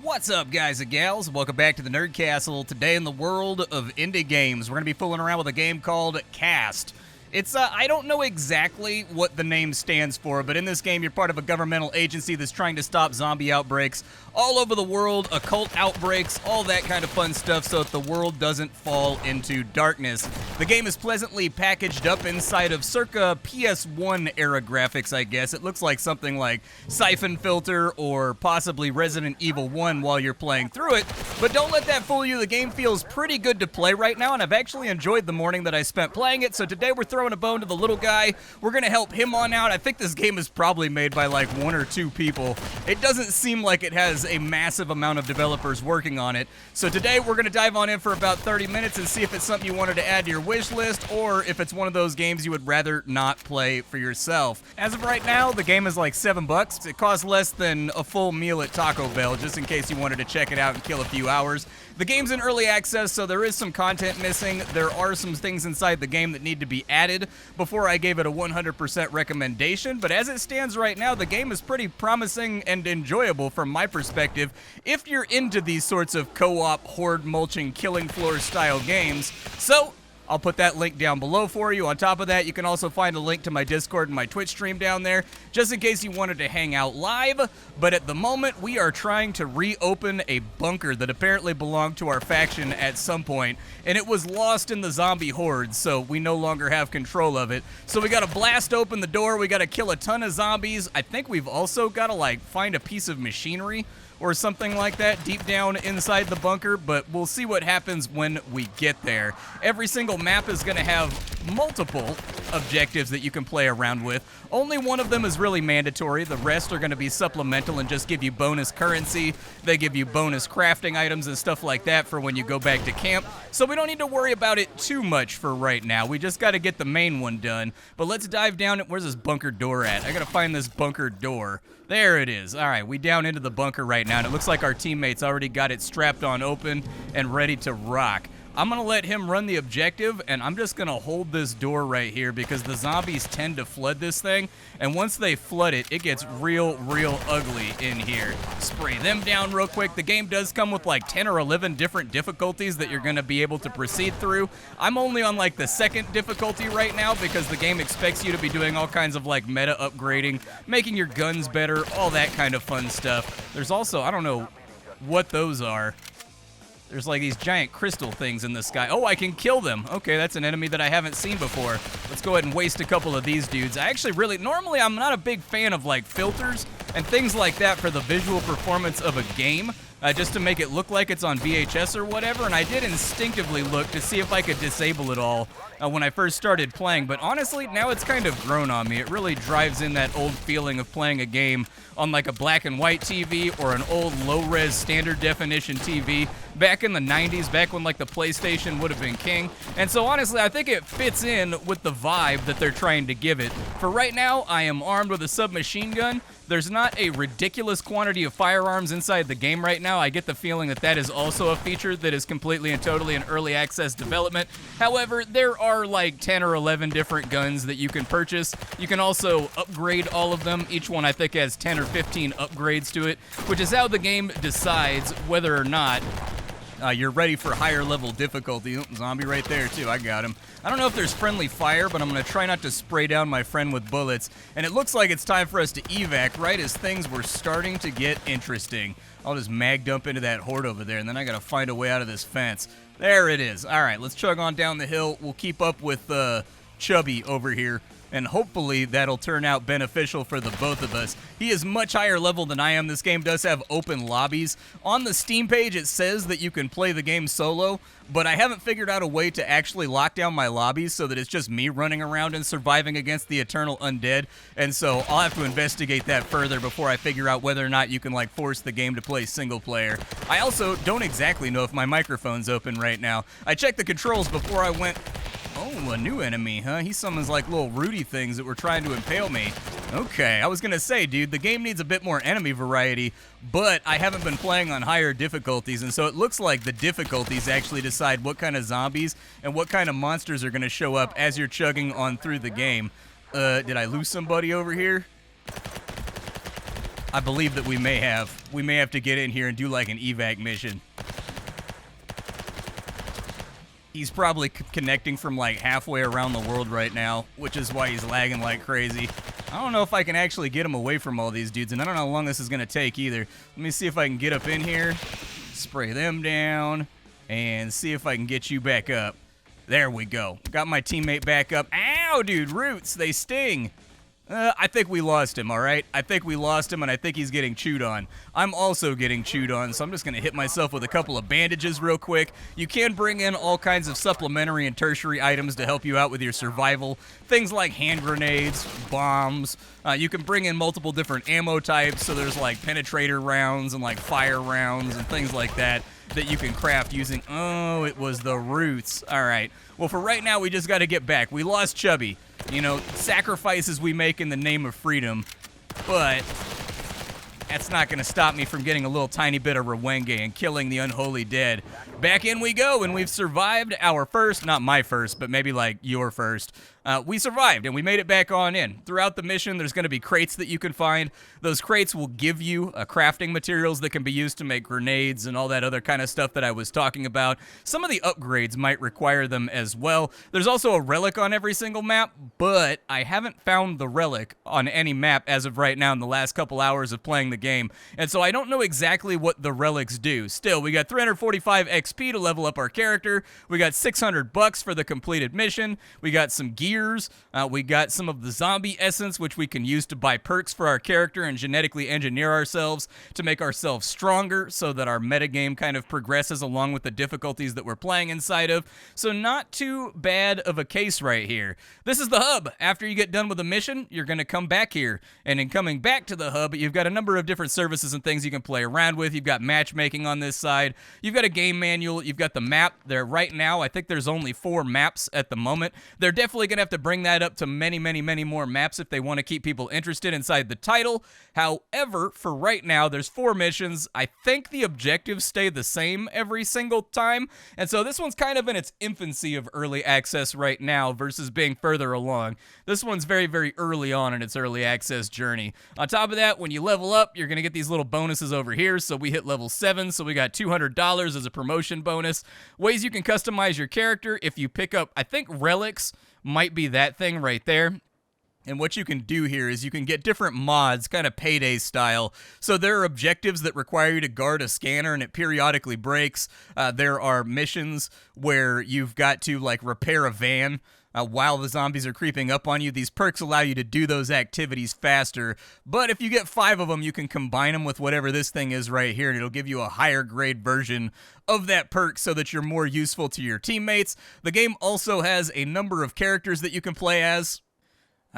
What's up, guys and gals? Welcome back to the Nerd Castle. Today in the world of indie games, we're going to be fooling around with a game called C.A.S.t. It's, I don't know exactly what the name stands for, but in this game, you're part of a governmental agency that's trying to stop zombie outbreaks all over the world, occult outbreaks, all that kind of fun stuff so that the world doesn't fall into darkness. The game is pleasantly packaged up inside of circa PS1 era graphics, I guess. It looks like something like Siphon Filter or possibly Resident Evil 1 while you're playing through it, but don't let that fool you. The game feels pretty good to play right now, and I've actually enjoyed the morning that I spent playing it, so today we're throwing a bone to the little guy. We're gonna help him on out. I think this game is probably made by like 1 or 2 people. It doesn't seem like it has a massive amount of developers working on it. So today we're gonna dive on in for about 30 minutes and see if it's something you wanted to add to your wish list or if it's one of those games you would rather not play for yourself. As of right now, the game is like $7. It costs less than a full meal at Taco Bell, just in case you wanted to check it out and kill a few hours. The game's in early access, so there is some content missing. There are some things inside the game that need to be added before I gave it a 100% recommendation, but as it stands right now, the game is pretty promising and enjoyable from my perspective if you're into these sorts of co-op, horde mulching, killing floor style games. So I'll put that link down below for you. On top of that, you can also find a link to my Discord and my Twitch stream down there, just in case you wanted to hang out live. But at the moment, we are trying to reopen a bunker that apparently belonged to our faction at some point, and it was lost in the zombie horde, so we no longer have control of it. So we gotta blast open the door, we gotta kill a ton of zombies. I think we've also gotta, like, find a piece of machinery or something like that deep down inside the bunker, but we'll see what happens when we get there. Every single map is going to have multiple objectives that you can play around with. Only one of them is really mandatory. The rest are going to be supplemental and just give you bonus currency. They give you bonus crafting items and stuff like that for when you go back to camp. So we don't need to worry about it too much for right now. We just got to get the main one done. But let's dive down. Where's this bunker door at? I got to find this bunker door. There it is. All right, we down into the bunker right now, and it looks like our teammates already got it strapped on open and ready to rock. I'm going to let him run the objective, and I'm just going to hold this door right here because the zombies tend to flood this thing, and once they flood it, it gets real ugly in here. Spray them down real quick. The game does come with like 10 or 11 different difficulties that you're going to be able to proceed through. I'm only on like the 2nd difficulty right now because the game expects you to be doing all kinds of like meta upgrading, making your guns better, all that kind of fun stuff. There's also, I don't know what those are. There's like these giant crystal things in the sky. Oh, I can kill them. Okay, that's an enemy that I haven't seen before. Let's go ahead and waste a couple of these dudes. I actually normally I'm not a big fan of like filters and things like that for the visual performance of a game, just to make it look like it's on VHS or whatever, and I did instinctively look to see if I could disable it all when I first started playing, but honestly, now it's kind of grown on me. It really drives in that old feeling of playing a game on like a black and white TV or an old low-res standard definition TV back in the 90s, back when like the PlayStation would have been king. And so honestly, I think it fits in with the vibe that they're trying to give it. For right now, I am armed with a submachine gun. There's not a ridiculous quantity of firearms inside the game right now. I get the feeling that that is also a feature that is completely and totally in early access development. However, there are like 10 or 11 different guns that you can purchase. You can also upgrade all of them. Each one I think has 10 or 15 upgrades to it, which is how the game decides whether or not you're ready for higher level difficulty. Oh, zombie right there too, I got him. I don't know if there's friendly fire, but I'm gonna try not to spray down my friend with bullets. And it looks like it's time for us to evac right as things were starting to get interesting. I'll just mag dump into that horde over there, and then I gotta find a way out of this fence. There it is. All right, let's chug on down the hill. We'll keep up with Chubby over here, and hopefully that'll turn out beneficial for the both of us. He is much higher level than I am. This game does have open lobbies. On the Steam page, it says that you can play the game solo, but I haven't figured out a way to actually lock down my lobbies so that it's just me running around and surviving against the eternal undead, and so I'll have to investigate that further before I figure out whether or not you can like force the game to play single player. I also don't exactly know if my microphone's open right now. I checked the controls before I went. Oh, a new enemy, huh? He summons like little Rudy things that were trying to impale me. Okay, I was gonna say, dude, the game needs a bit more enemy variety, but I haven't been playing on higher difficulties, and so it looks like the difficulties actually decide what kind of zombies and what kind of monsters are gonna show up as you're chugging on through the game. Did I lose somebody over here? I believe that we may have to get in here and do like an evac mission. He's probably connecting from like halfway around the world right now, which is why he's lagging like crazy. I don't know if I can actually get him away from all these dudes, and I don't know how long this is going to take either. Let me see if I can get up in here, spray them down, and see if I can get you back up. There we go. Got my teammate back up. Ow, dude, roots, they sting. I think we lost him, all right? I think we lost him, and I think he's getting chewed on. I'm also getting chewed on, so I'm just going to hit myself with a couple of bandages real quick. You can bring in all kinds of supplementary and tertiary items to help you out with your survival. Things like hand grenades, bombs. You can bring in multiple different ammo types, so there's like penetrator rounds and like fire rounds and things like that you can craft using... Oh, it was the roots. All right. Well, for right now, we just got to get back. We lost Chubby. You know, sacrifices we make in the name of freedom, but that's not going to stop me from getting a little tiny bit of Rwenge and killing the unholy dead. Back in we go, and we've survived our first, not my first, but maybe like your first. We survived, and we made it back on in. Throughout the mission, there's going to be crates that you can find. Those crates will give you crafting materials that can be used to make grenades and all that other kind of stuff that I was talking about. Some of the upgrades might require them as well. There's also a relic on every single map, but I haven't found the relic on any map as of right now in the last couple hours of playing the game, and so I don't know exactly what the relics do. Still, we got 345 XP to level up our character. We got $600 for the completed mission. We got some gear. We got some of the zombie essence, which we can use to buy perks for our character and genetically engineer ourselves to make ourselves stronger so that our metagame kind of progresses along with the difficulties that we're playing inside of. So not too bad of a case right here. This is the hub. After you get done with a mission, you're going to come back here. And in coming back to the hub, you've got a number of different services and things you can play around with. You've got matchmaking on this side. You've got a game manual. You've got the map there right now. I think there's only 4 maps at the moment. They're definitely going to have to bring that up to many, many, many more maps if they want to keep people interested inside the title. However, for right now, there's 4 missions. I think the objectives stay the same every single time, and so this one's kind of in its infancy of early access right now versus being further along. This one's very, very early on in its early access journey. On top of that, when you level up, you're going to get these little bonuses over here. So we hit level 7, so we got $200 as a promotion bonus. Ways you can customize your character if you pick up, I think, relics might be that thing right there. And what you can do here is you can get different mods, kind of Payday style. So there are objectives that require you to guard a scanner and it periodically breaks. There are missions where you've got to like repair a van while the zombies are creeping up on you. These perks allow you to do those activities faster. But if you get 5 of them, you can combine them with whatever this thing is right here, and it'll give you a higher grade version of that perk so that you're more useful to your teammates. The game also has a number of characters that you can play as.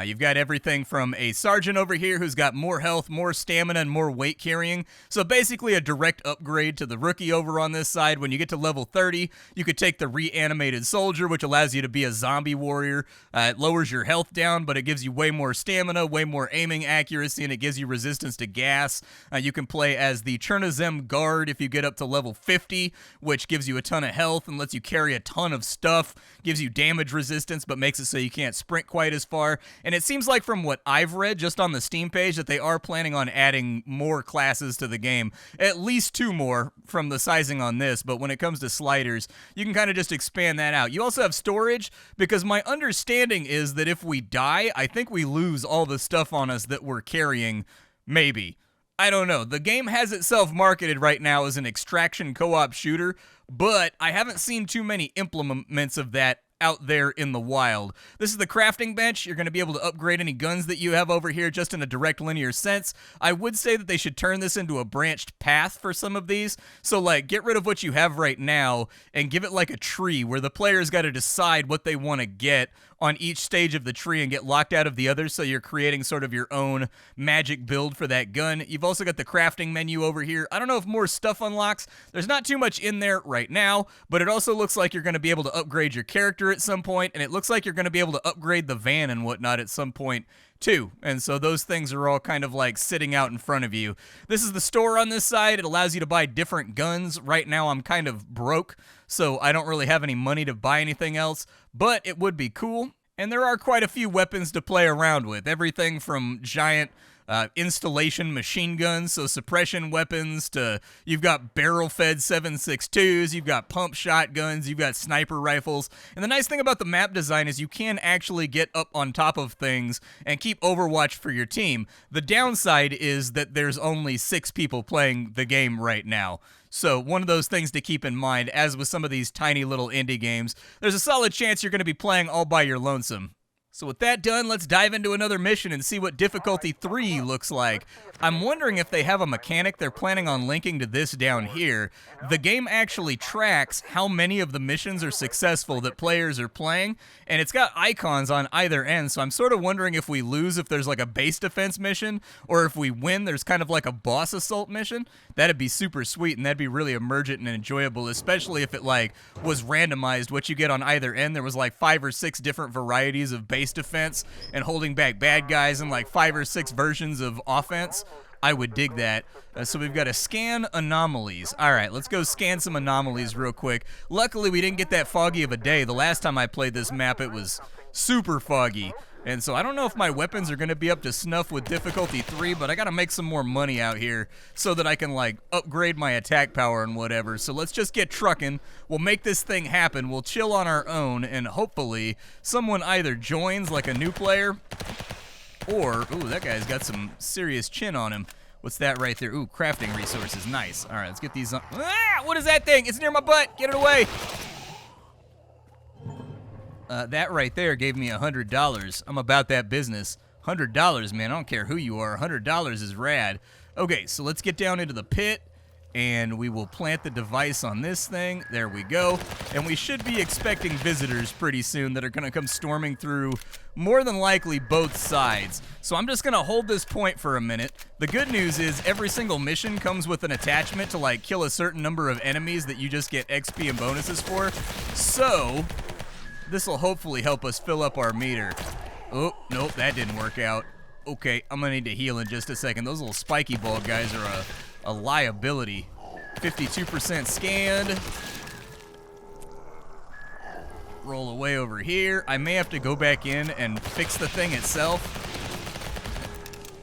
You've got everything from a sergeant over here who's got more health, more stamina, and more weight carrying. So basically a direct upgrade to the rookie over on this side. When you get to level 30, you could take the reanimated soldier, which allows you to be a zombie warrior. It lowers your health down, but it gives you way more stamina, way more aiming accuracy, and it gives you resistance to gas. You can play as the Chernozem guard if you get up to level 50, which gives you a ton of health and lets you carry a ton of stuff. Gives you damage resistance, but makes it so you can't sprint quite as far. And it seems like from what I've read just on the Steam page that they are planning on adding more classes to the game. At least 2 more from the sizing on this, but when it comes to sliders, you can kind of just expand that out. You also have storage, because my understanding is that if we die, I think we lose all the stuff on us that we're carrying. Maybe. I don't know. The game has itself marketed right now as an extraction co-op shooter, but I haven't seen too many implements of that out there in the wild. This is the crafting bench. You're going to be able to upgrade any guns that you have over here just in a direct linear sense. I would say that they should turn this into a branched path for some of these. So like get rid of what you have right now and give it like a tree where the player's got to decide what they want to get on each stage of the tree and get locked out of the others, so you're creating sort of your own magic build for that gun. You've also got the crafting menu over here. I don't know if more stuff unlocks. There's not too much in there right now, but it also looks like you're going to be able to upgrade your character at some point, and it looks like you're going to be able to upgrade the van and whatnot at some point too. And so those things are all kind of like sitting out in front of you. This is the store on this side. It allows you to buy different guns. Right now I'm kind of broke, so I don't really have any money to buy anything else, but it would be cool. And there are quite a few weapons to play around with. Everything from giant installation machine guns, so suppression weapons, to you've got barrel-fed 7.62s, you've got pump shotguns, you've got sniper rifles. And the nice thing about the map design is you can actually get up on top of things and keep Overwatch for your team. The downside is that there's only 6 people playing the game right now. So one of those things to keep in mind, as with some of these tiny little indie games, there's a solid chance you're going to be playing all by your lonesome. So with that done, let's dive into another mission and see what difficulty 3 looks like. I'm wondering if they have a mechanic they're planning on linking to this down here. The game actually tracks how many of the missions are successful that players are playing, and it's got icons on either end, so I'm sort of wondering if we lose, if there's like a base defense mission, or if we win, there's kind of like a boss assault mission. That'd be super sweet, and that'd be really emergent and enjoyable, especially if it like was randomized what you get on either end. There was like 5 or 6 different varieties of base defense and holding back bad guys, and like 5 or 6 versions of offense. I would dig that. So we've got to scan anomalies. All right, let's go scan some anomalies real quick. Luckily, we didn't get that foggy of a day. The last time I played this map, it was super foggy. And so I don't know if my weapons are going to be up to snuff with difficulty 3, but I got to make some more money out here so that I can, like, upgrade my attack power and whatever. So let's just get trucking. We'll make this thing happen. We'll chill on our own, and hopefully someone either joins, like a new player, or, ooh, that guy's got some serious chin on him. What's that right there? Ooh, crafting resources. Nice. All right, let's get these on. Ah, what is that thing? It's near my butt. Get it away. That right there gave me $100. I'm about that business. $100, man. I don't care who you are. $100 is rad. Okay, so let's get down into the pit, and we will plant the device on this thing. There we go. And we should be expecting visitors pretty soon that are going to come storming through, more than likely both sides. So I'm just going to hold this point for a minute. The good news is every single mission comes with an attachment to, like, kill a certain number of enemies that you just get XP and bonuses for. So this will hopefully help us fill up our meter. Oh, nope, that didn't work out. Okay, I'm going to need to heal in just a second. Those little spiky ball guys are a liability. 52% scanned. Roll away over here. I may have to go back in and fix the thing itself.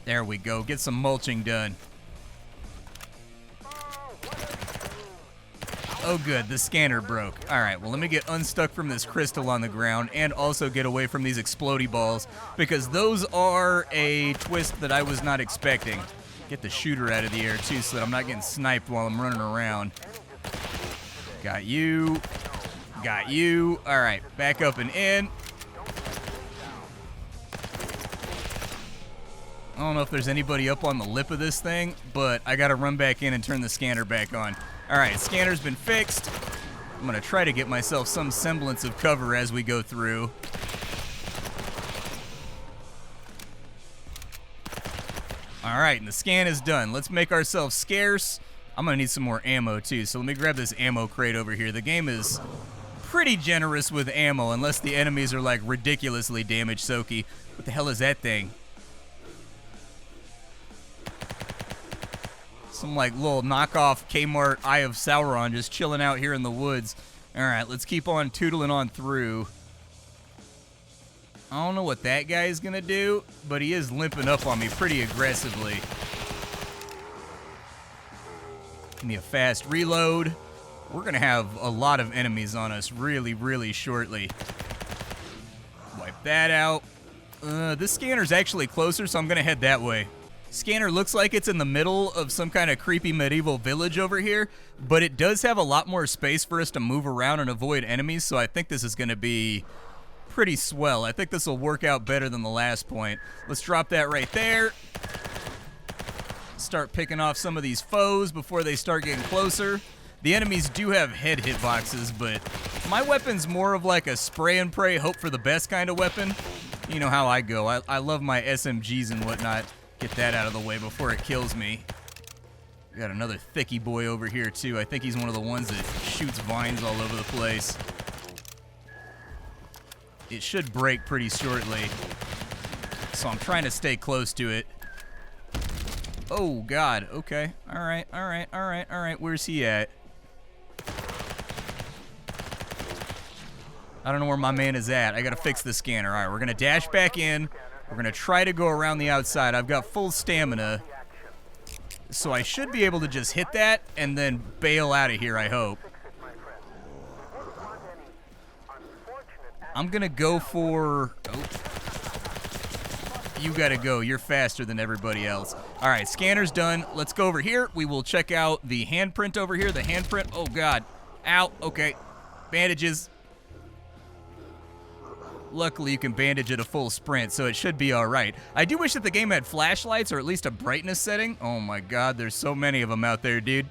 There we go. Get some mulching done. Oh, good. The scanner broke. All right, well, let me get unstuck from this crystal on the ground and also get away from these explodey balls, because those are a twist that I was not expecting. Get the shooter out of the air, too, so that I'm not getting sniped while I'm running around. Got you. Got you. All right, back up and in. I don't know if there's anybody up on the lip of this thing, but I got to run back in and turn the scanner back on. All right, scanner's been fixed. I'm going to try to get myself some semblance of cover as we go through. All right, and the scan is done. Let's make ourselves scarce. I'm going to need some more ammo, too, so let me grab this ammo crate over here. The game is pretty generous with ammo, unless the enemies are, like, ridiculously damage-soaky. What the hell is that thing? Some, like, little knockoff Kmart Eye of Sauron just chilling out here in the woods. All right, let's keep on tootling on through. I don't know what that guy is going to do, but he is limping up on me pretty aggressively. Give me a fast reload. We're going to have a lot of enemies on us really, really shortly. Wipe that out. This scanner's actually closer, so I'm going to head that way. Scanner looks like it's in the middle of some kind of creepy medieval village over here, but it does have a lot more space for us to move around and avoid enemies, so I think this is going to be pretty swell. I think this will work out better than the last point. Let's drop that right there. Start picking off some of these foes before they start getting closer. The enemies do have head hitboxes, but my weapon's more of like a spray and pray, hope for the best kind of weapon. You know how I go. I love my SMGs and whatnot. Get that out of the way before it kills me. We got another thicky boy over here, too. I think he's one of the ones that shoots vines all over the place. It should break pretty shortly, so I'm trying to stay close to it. Oh, God. Okay. All right, all right, all right, all right. Where's he at? I don't know where my man is at. I got to fix the scanner. All right, we're going to dash back in. We're going to try to go around the outside. I've got full stamina, so I should be able to just hit that and then bail out of here, I hope. I'm going to go for... Oh. You got to go. You're faster than everybody else. All right, scanner's done. Let's go over here. We will check out the handprint over here. The handprint. Oh, God. Ow. Okay. Bandages. Luckily, you can bandage at a full sprint, so it should be all right. I do wish that the game had flashlights or at least a brightness setting. Oh, my God. There's so many of them out there, dude.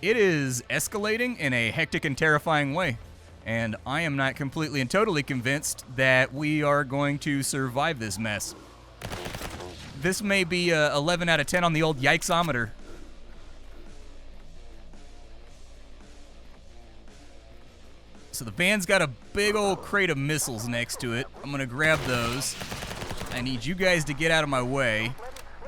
It is escalating in a hectic and terrifying way. And I am not completely and totally convinced that we are going to survive this mess. This may be 11 out of 10 on the old yikesometer. So the van's got a big old crate of missiles next to it. I'm going to grab those. I need you guys to get out of my way.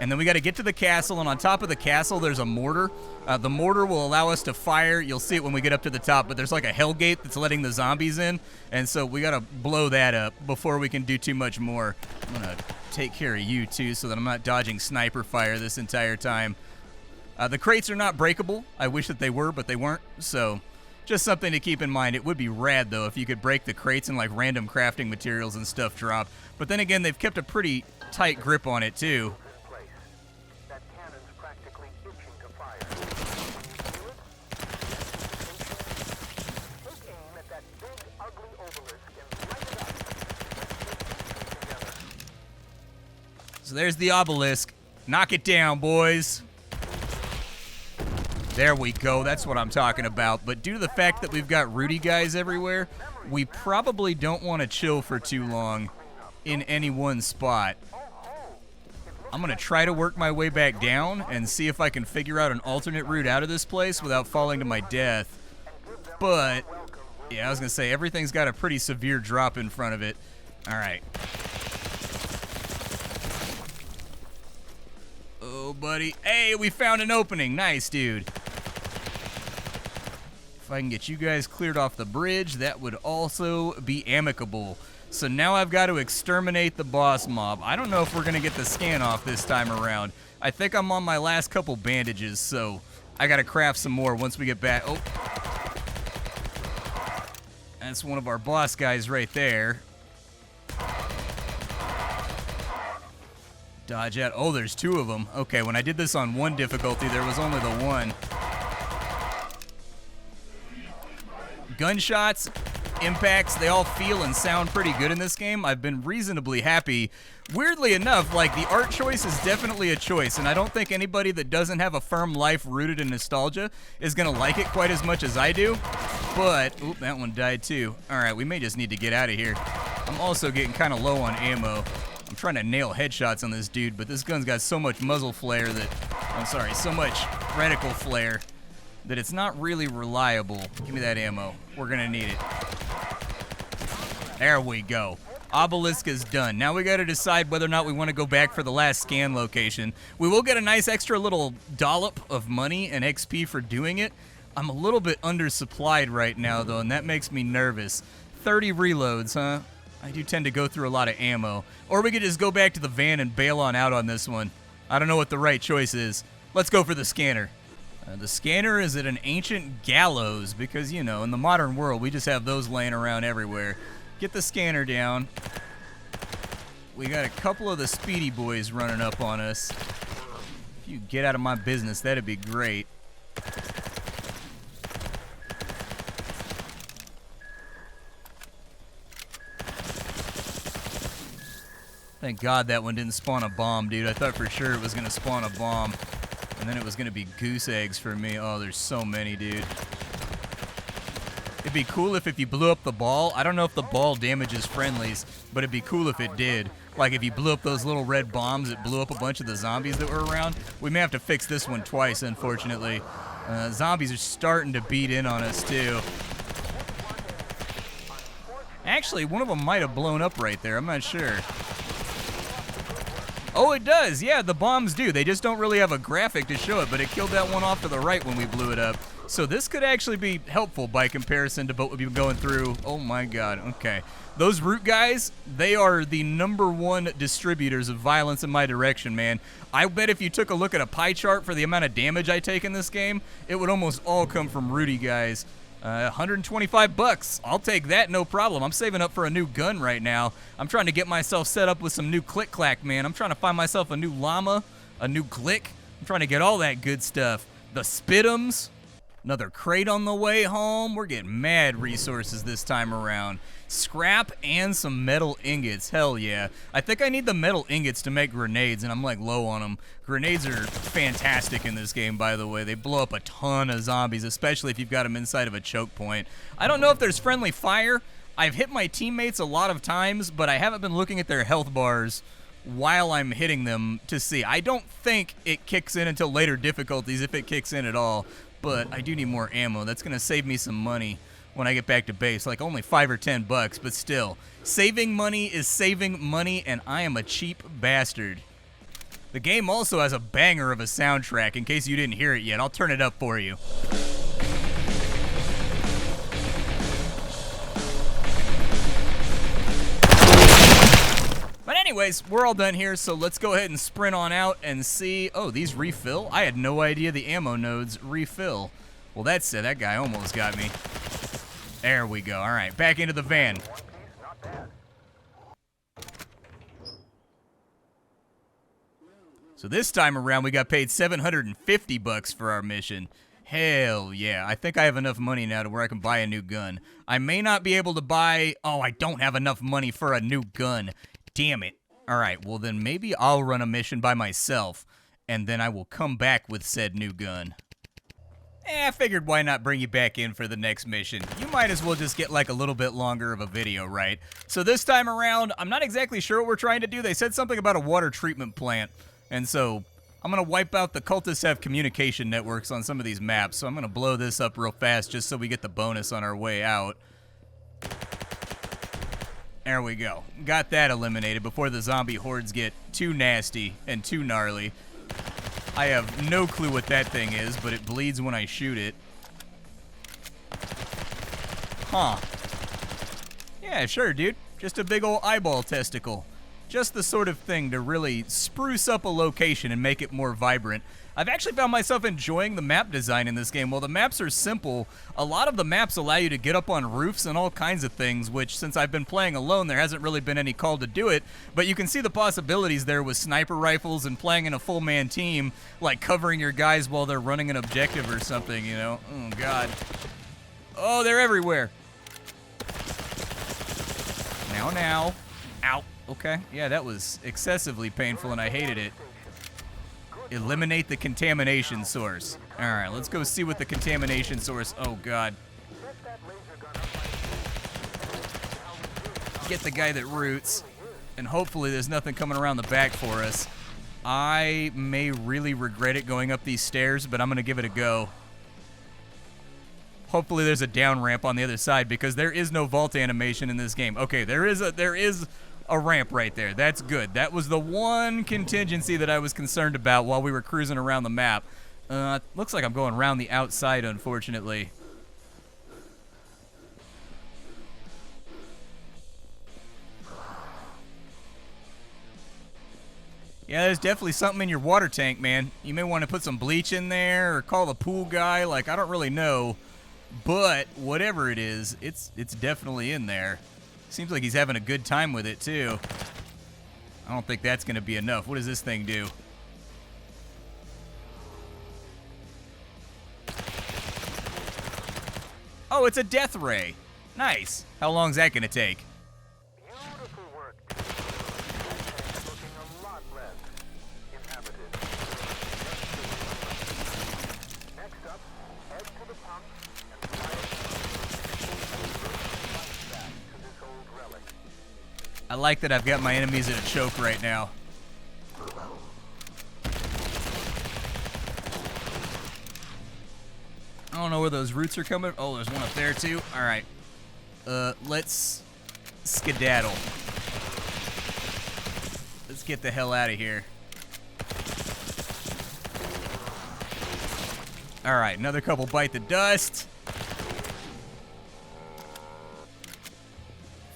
And then we got to get to the castle, and on top of the castle, there's a mortar. The mortar will allow us to fire. You'll see it when we get up to the top, but there's like a hell gate that's letting the zombies in, and so we got to blow that up before we can do too much more. I'm going to take care of you, too, so that I'm not dodging sniper fire this entire time. The crates are not breakable. I wish that they were, but they weren't, so just something to keep in mind. It would be rad, though, if you could break the crates and, like, random crafting materials and stuff drop. But then again, they've kept a pretty tight grip on it, too. So there's the obelisk. Knock it down, boys. There we go. That's what I'm talking about. But due to the fact that we've got Rudy guys everywhere, we probably don't want to chill for too long in any one spot. I'm going to try to work my way back down and see if I can figure out an alternate route out of this place without falling to my death. But, yeah, I was going to say, everything's got a pretty severe drop in front of it. All right. Oh, buddy. Hey, we found an opening. Nice, dude. If I can get you guys cleared off the bridge, that would also be amicable. So now I've got to exterminate the boss mob. I don't know if we're going to get the scan off this time around. I think I'm on my last couple bandages, so I got to craft some more once we get back. Oh. That's one of our boss guys right there. Dodge out. Oh, there's two of them. Okay, when I did this on one difficulty, there was only the one. Gunshots, impacts, they all feel and sound pretty good in this game. I've been reasonably happy. Weirdly enough, like, the art choice is definitely a choice, and I don't think anybody that doesn't have a firm life rooted in nostalgia is going to like it quite as much as I do. But, oop, that one died too. All right, we may just need to get out of here. I'm also getting kind of low on ammo. I'm trying to nail headshots on this dude, but this gun's got so much muzzle flare that, I'm sorry, so much reticle flare that it's not really reliable. Give me that ammo. We're gonna need it. There we go. Obelisk is done. Now we gotta decide whether or not we want to go back for the last scan location. We will get a nice extra little dollop of money and XP for doing it. I'm a little bit undersupplied right now, though, and that makes me nervous. 30 reloads, huh? I do tend to go through a lot of ammo. Or we could just go back to the van and bail on out on this one. I don't know what the right choice is. Let's go for the scanner. The scanner is at an ancient gallows because, you know, in the modern world, we just have those laying around everywhere. Get the scanner down. We got a couple of the speedy boys running up on us. If you get out of my business, that'd be great. Thank God that one didn't spawn a bomb, dude. I thought for sure it was going to spawn a bomb. And then it was going to be goose eggs for me. Oh, there's so many, dude. It'd be cool if you blew up the ball. I don't know if the ball damages friendlies, but it'd be cool if it did. Like if you blew up those little red bombs, it blew up a bunch of the zombies that were around. We may have to fix this one twice, unfortunately. Zombies are starting to beat in on us, too. Actually, one of them might have blown up right there. I'm not sure. Oh, it does. Yeah, the bombs do. They just don't really have a graphic to show it, but it killed that one off to the right when we blew it up. So this could actually be helpful by comparison to what we've been going through. Oh my god, okay. Those root guys, they are the #1 distributors of violence in my direction, man. I bet if you took a look at a pie chart for the amount of damage I take in this game, it would almost all come from rooty guys. 125 bucks. I'll take that, no problem. I'm saving up for a new gun right now. I'm trying to get myself set up with some new click-clack, man. I'm trying to find myself a new llama, a new click. I'm trying to get all that good stuff. The spit'ems. Another crate on the way home. We're getting mad resources this time around. Scrap and some metal ingots. Hell yeah. I think I need the metal ingots to make grenades, and I'm like low on them. Grenades are fantastic in this game, by the way. They blow up a ton of zombies, especially if you've got them inside of a choke point. I don't know if there's friendly fire. I've hit my teammates a lot of times, but I haven't been looking at their health bars while I'm hitting them to see. I don't think it kicks in until later difficulties, if it kicks in at all. But I do need more ammo. That's going to save me some money when I get back to base. Like only 5 or 10 bucks, but still. Saving money is saving money, and I am a cheap bastard. The game also has a banger of a soundtrack, in case you didn't hear it yet. I'll turn it up for you. But anyways, we're all done here, so let's go ahead and sprint on out and see. Oh, these refill? I had no idea the ammo nodes refill. Well, that's it. That guy almost got me. There we go. All right, back into the van. So this time around, we got paid 750 bucks for our mission. Hell yeah. I think I have enough money now to where I can buy a new gun. I may not be able to buy... Oh, I don't have enough money for a new gun. Damn it. All right, well then maybe I'll run a mission by myself, and then I will come back with said new gun. I figured why not bring you back in for the next mission. You might as well just get like a little bit longer of a video, right? So this time around, I'm not exactly sure what we're trying to do. They said something about a water treatment plant, and so I'm going to wipe out the cultists have communication networks on some of these maps, so I'm going to blow this up real fast just so we get the bonus on our way out. There we go. Got that eliminated before the zombie hordes get too nasty and too gnarly. I have no clue what that thing is, but it bleeds when I shoot it. Huh. Yeah, sure, dude. Just a big old eyeball testicle. Just the sort of thing to really spruce up a location and make it more vibrant. I've actually found myself enjoying the map design in this game. While the maps are simple, a lot of the maps allow you to get up on roofs and all kinds of things, which since I've been playing alone, there hasn't really been any call to do it. But you can see the possibilities there with sniper rifles and playing in a full-man team, like covering your guys while they're running an objective or something, you know? Oh, God. Oh, they're everywhere. Now. Ow. Okay. Yeah, that was excessively painful, and I hated it. Eliminate the contamination source. All right, let's go see what the contamination source... Oh, God. Get the guy that roots, and hopefully there's nothing coming around the back for us. I may really regret it going up these stairs, but I'm going to give it a go. Hopefully there's a down ramp on the other side, because there is no vault animation in this game. Okay, there is a ramp right there. That's good. That was the one contingency that I was concerned about while we were cruising around the map. Looks like I'm going around the outside, unfortunately. Yeah, there's definitely something in your water tank, man. You may want to put some bleach in there or call the pool guy. Like, I don't really know. But whatever it is, it's definitely in there. Seems like he's having a good time with it, too. I don't think that's going to be enough. What does this thing do? Oh, it's a death ray. Nice. How long is that going to take? Beautiful work. Looking a lot less inhabited. Next up, head to the pump and back to this old relic. I like that I've got my enemies in a choke right now. I don't know where those roots are coming. Oh, there's one up there too. All right. Let's skedaddle. Let's get the hell out of here. All right, another couple bite the dust.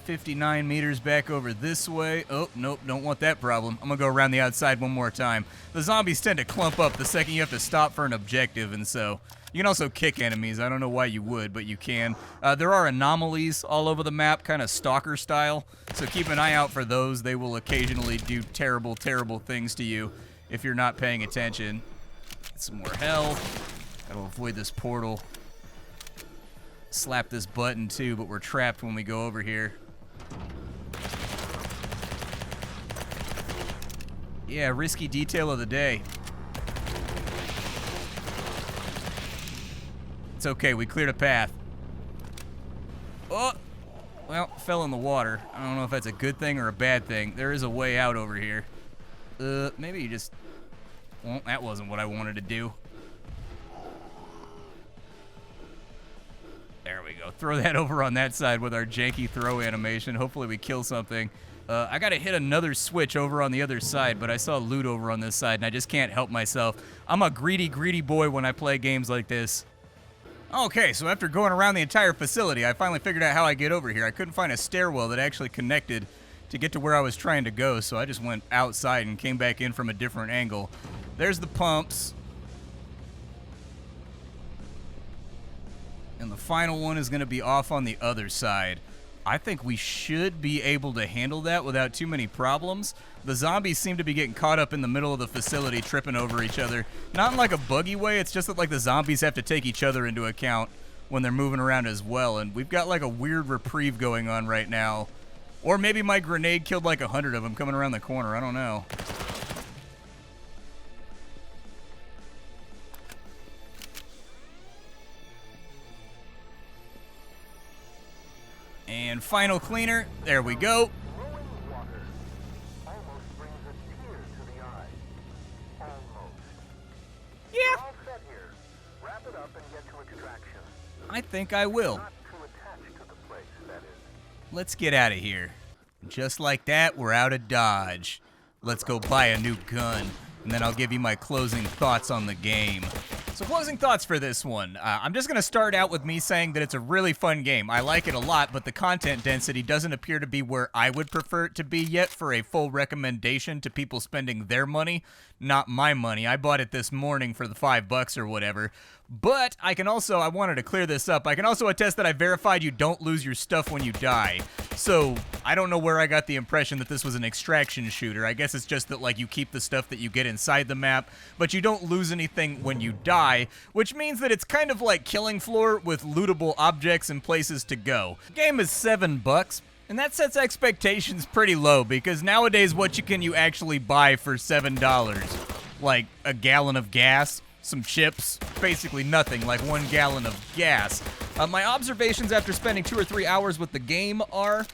59 meters back over this way. Oh, nope, don't want that problem. I'm gonna go around the outside one more time. The zombies tend to clump up the second you have to stop for an objective, and so you can also kick enemies. I don't know why you would, but you can. There are anomalies all over the map, kind of stalker style, so keep an eye out for those. They will occasionally do terrible, terrible things to you if you're not paying attention. Get some more health. Gotta avoid this portal. Slap this button too, but we're trapped when we go over here. Yeah, risky detail of the day. It's okay, we cleared a path. Oh! Well, fell in the water. I don't know if that's a good thing or a bad thing. There is a way out over here. Maybe you just... Well, that wasn't what I wanted to do. There we go. Throw that over on that side with our janky throw animation. Hopefully we kill something. I gotta hit another switch over on the other side, but I saw loot over on this side, and I just can't help myself. I'm a greedy, greedy boy when I play games like this. Okay, so after going around the entire facility, I finally figured out how I get over here. I couldn't find a stairwell that actually connected to get to where I was trying to go, so I just went outside and came back in from a different angle. There's the pumps. And the final one is going to be off on the other side. I think we should be able to handle that without too many problems. The zombies seem to be getting caught up in the middle of the facility, tripping over each other. Not in like a buggy way, it's just that like the zombies have to take each other into account when they're moving around as well. And we've got like a weird reprieve going on right now. Or maybe my grenade killed like 100 of them coming around the corner, I don't know. And final cleaner. There we go. Flowing water almost brings a tear to the eye. Almost. Yeah, All set here. Wrap it up and get to extraction. I think I will. Not too attached to the place, that is. Let's get out of here. Just like that, we're out of Dodge. Let's go buy a new gun, and then I'll give you my closing thoughts on the game. So closing thoughts for this one. I'm just going to start out with me saying that it's a really fun game. I like it a lot, but the content density doesn't appear to be where I would prefer it to be yet for a full recommendation to people spending their money, not my money. I bought it this morning for the $5 or whatever. But I wanted to clear this up, I can also attest that I verified you don't lose your stuff when you die. So I don't know where I got the impression that this was an extraction shooter. I guess it's just that like you keep the stuff that you get inside the map, but you don't lose anything when you die, which means that it's kind of like Killing Floor with lootable objects and places to go. The game is $7, and that sets expectations pretty low because nowadays what can you actually buy for $7? Like a gallon of gas? Some chips, basically nothing, like 1 gallon of gas. My observations after spending 2 or 3 hours with the game are,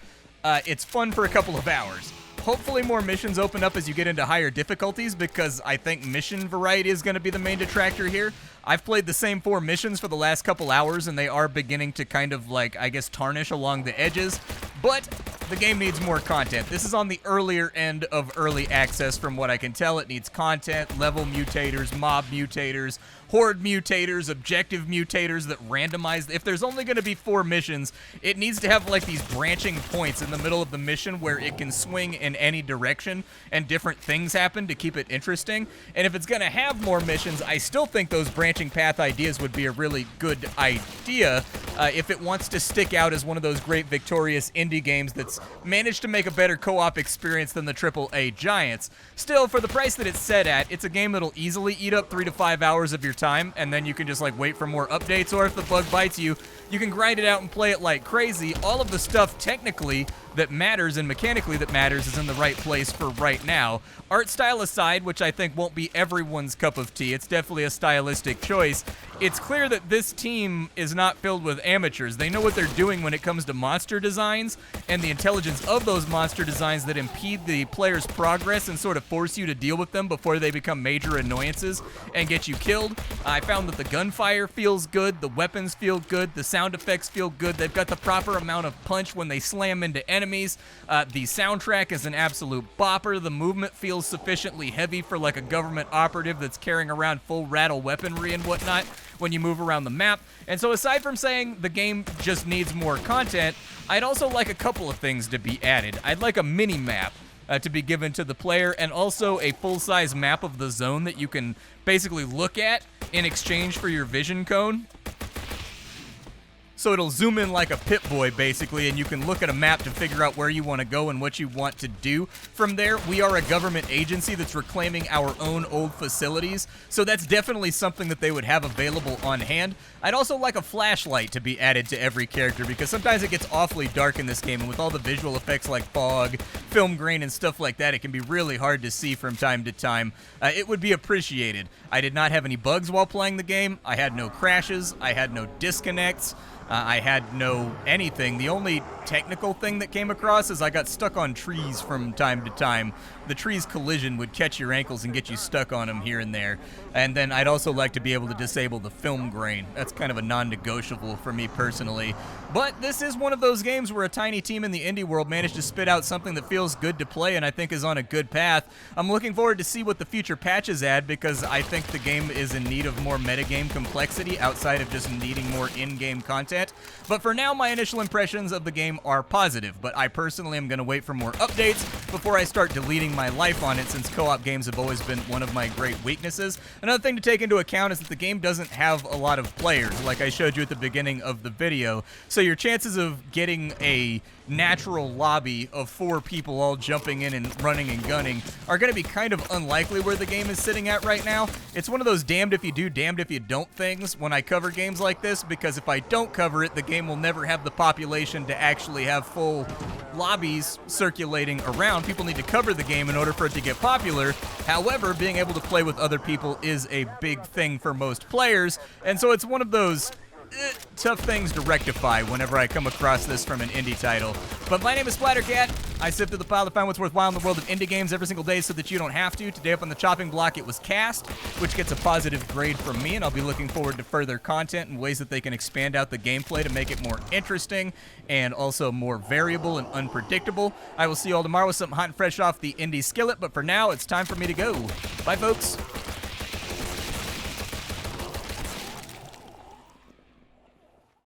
it's fun for a couple of hours. Hopefully more missions open up as you get into higher difficulties because I think mission variety is going to be the main detractor here. I've played the same 4 missions for the last couple hours and they are beginning to kind of like, I guess, tarnish along the edges, but the game needs more content. This is on the earlier end of early access from what I can tell. It needs content, level mutators, mob mutators, horde mutators, objective mutators that randomize. If there's only going to be 4 missions, it needs to have like these branching points in the middle of the mission where it can swing in any direction and different things happen to keep it interesting. And if it's going to have more missions, I still think those branching path ideas would be a really good idea if it wants to stick out as one of those great victorious indie games that's managed to make a better co-op experience than the AAA giants. Still, for the price that it's set at, it's a game that'll easily eat up 3 to 5 hours of your time, and then you can just like wait for more updates, or if the bug bites you, you can grind it out and play it like crazy. All of the stuff technically that matters and mechanically that matters is in the right place for right now. Art style aside, which I think won't be everyone's cup of tea, it's definitely a stylistic choice. It's clear that this team is not filled with amateurs. They know what they're doing when it comes to monster designs and the intelligence of those monster designs that impede the player's progress and sort of force you to deal with them before they become major annoyances and get you killed. I found that the gunfire feels good, the weapons feel good, the sound effects feel good. They've got the proper amount of punch when they slam into enemies. enemies. The soundtrack is an absolute bopper. The movement feels sufficiently heavy for like a government operative that's carrying around full rattle weaponry and whatnot when you move around the map. And so aside from saying the game just needs more content, I'd also like a couple of things to be added. I'd like a mini map to be given to the player, and also a full-size map of the zone that you can basically look at in exchange for your vision cone. So it'll zoom in like a Pip-Boy, basically, and you can look at a map to figure out where you want to go and what you want to do. From there, we are a government agency that's reclaiming our own old facilities, so that's definitely something that they would have available on hand. I'd also like a flashlight to be added to every character, because sometimes it gets awfully dark in this game, and with all the visual effects like fog, film grain, and stuff like that, it can be really hard to see from time to time. It would be appreciated. I did not have any bugs while playing the game. I had no crashes. I had no disconnects. I had no anything. The only technical thing that came across is I got stuck on trees from time to time. The trees collision would catch your ankles and get you stuck on them here and there. And then I'd also like to be able to disable the film grain. That's kind of a non-negotiable for me personally. But this is one of those games where a tiny team in the indie world managed to spit out something that feels good to play and I think is on a good path. I'm looking forward to see what the future patches add, because I think the game is in need of more metagame complexity outside of just needing more in-game content. But for now, my initial impressions of the game are positive, but I personally am going to wait for more updates before I start deleting my life on it, since co-op games have always been one of my great weaknesses. Another thing to take into account is that the game doesn't have a lot of players, like I showed you at the beginning of the video, so your chances of getting a natural lobby of 4 people all jumping in and running and gunning are going to be kind of unlikely where the game is sitting at right now. It's one of those damned if you do, damned if you don't things when I cover games like this, because if I don't cover it, the game will never have the population to actually have full lobbies circulating around. People need to cover the game in order for it to get popular. However, being able to play with other people is a big thing for most players, and so it's one of those tough things to rectify whenever I come across this from an indie title. But my name is Splattercat. I sift through the pile to find what's worthwhile in the world of indie games every single day so that you don't have to. Today up on the chopping block, it was C.A.S.t, which gets a positive grade from me, and I'll be looking forward to further content and ways that they can expand out the gameplay to make it more interesting and also more variable and unpredictable. I will see you all tomorrow with something hot and fresh off the indie skillet, but for now, it's time for me to go. Bye, folks.